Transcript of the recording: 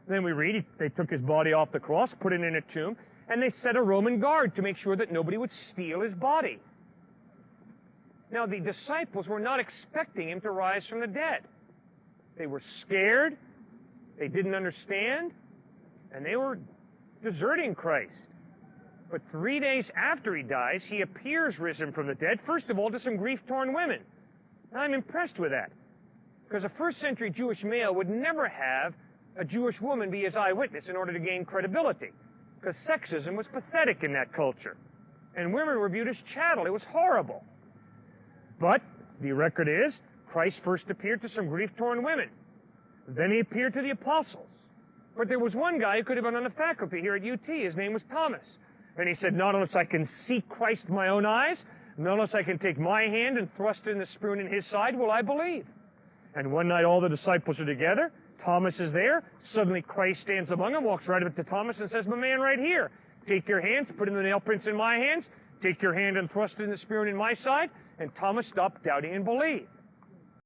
Then we read, they took his body off the cross, put it in a tomb, and they set a Roman guard to make sure that nobody would steal his body. Now, the disciples were not expecting him to rise from the dead. They were scared, they didn't understand, and they were deserting Christ. But 3 days after he dies, he appears risen from the dead, first of all, to some grief-torn women. Now, I'm impressed with that, because a first-century Jewish male would never have a Jewish woman be his eyewitness in order to gain credibility, because sexism was pathetic in that culture, and women were viewed as chattel. It was horrible. But the record is, Christ first appeared to some grief-torn women. Then he appeared to the apostles. But there was one guy who could have been on the faculty here at UT. His name was Thomas. And he said, not unless I can see Christ with my own eyes, not unless I can take my hand and thrust in the spoon in his side, will I believe. And one night all the disciples are together. Thomas is there. Suddenly Christ stands among them, walks right up to Thomas and says, my man right here, take your hands, put in the nail prints in my hands, take your hand and thrust in the spoon in my side. And Thomas stopped doubting and believed.